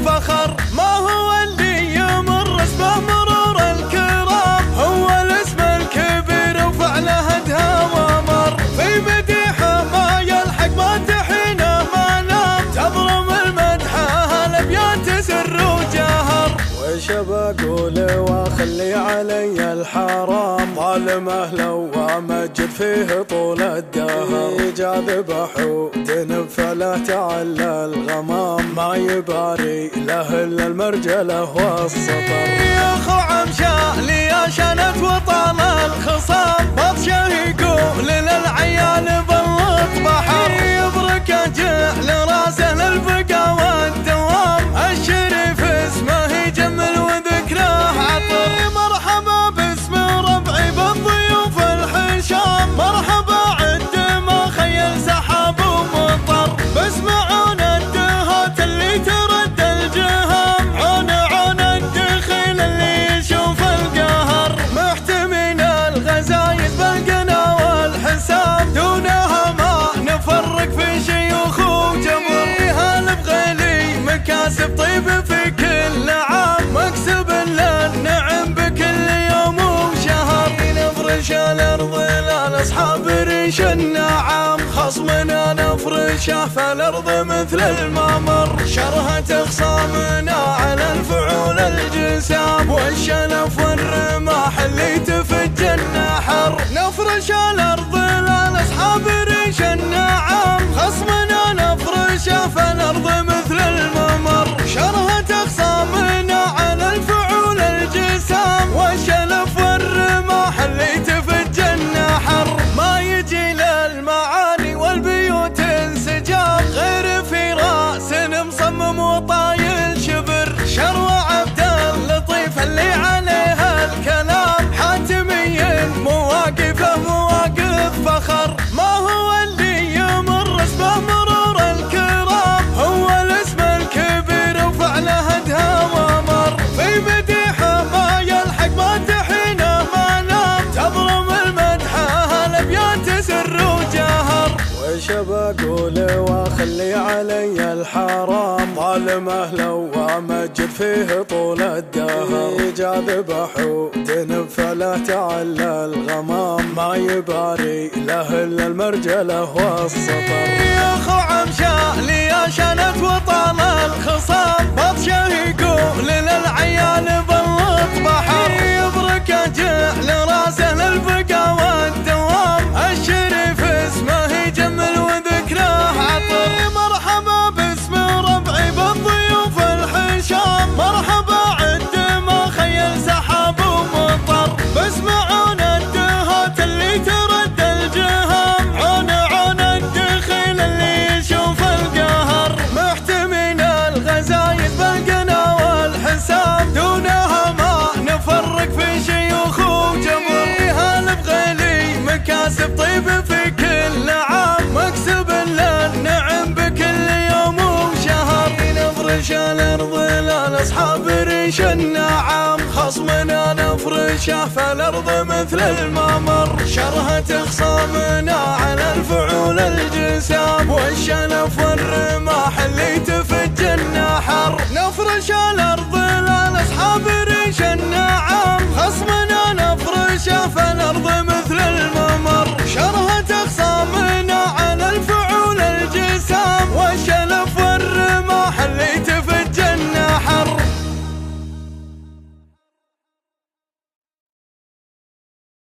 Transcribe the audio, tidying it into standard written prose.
فخر. ما هو اللي يمر اسمه مرور الكرام، هو الاسم الكبير وفعله ادهى ومر. في مديحه ما يلحق مادحينه ما نام، تبرم المدحه الابيات سر وجهر. وش بقول واخلي علي الحرام، ظالمه لو امجد فيه طول الدهر. جاذب حوت بفعله تعلى الغمام، ما يباري له الا المرجله والسطر. يا اخو عمشا لي شنت وطال الخصام، بطشه يقول للعيال بلط بحر. يبرك جعل راسه للبقا والدوام، الشريف اسمه يجمل وذكره عطر. مرحبا باسم ربعي بالضيوف الحشام، مرحبا عد ما خيل سحاب ومطر. باسمعون الدهات اللي ترد الجهام، عون الدخيل اللي يشوف القهر. محتمين الغزايد بالقنا والحسام، دونها ما نفرق في شيوخ وجمر. هالبغيلي مكاسب طيب في كل عام، مكسب للنعم بكل يوم وشهر. نفرش الارض للاصحاب ريش النعام، خصمنا نفرشه فالارض مثل الممر. شرهة خصامنا على الفعول الجسام، والشلف والرماح اللي تفج النحر. نفرش الارض للاصحاب ريش النعام، خصمنا نفرشه فالارض مثل الممر. شرهة خصامنا على الفعول الجسام، والشلف والرماح اللي تفج النحر. ما يجي للمعاني والبيوت انسجام، غير في راس مصمم وطايل شبر. شروى عبد اللطيف اللي عليها الكلام، حاتمي مواقفه مواقف فخر. ما هو اللي يمر اسمه مرور الكرام، هو الاسم الكبير وفعله ادهى ومر. في مديحه ما يلحق مادحينه ما نام، تبرم المدحه الابيات سر وجهر. وش بقول واخلي علي الحرام، ظالمه لو امجد فيه طول الدهر. جاذب حوت بفعله تعلى الغمام، ما يباري له الا المرجله والسطر. يا اخو عمشا لي شنت وطال الخصام، بطشه يقول للعيال بلط بحر. يبرك جعل راسه للبقا والدوام، الشريف اسمه يجمل وذكره عطر. مرحبا باسم ربعي بالضيوف الحشام، مرحبا عد ما خيل سحاب ومطر. باسمعون الدهات اللي ترد الجهام، عون الدخيل اللي يشوف القهر. محتمين الغزايد بالقنا والحسام، دونها ما نفرق في شيوخ وجمر. هالبغيلي مكاسب طيب في كل عام، مكسب للنعم بكل يوم وشهر. نفرش الارض للاصحاب ريش النعام، خصمنا نفرشه فالارض مثل الممر. شرهة خصامنا على الفعول الجسام، والشلف والرماح اللي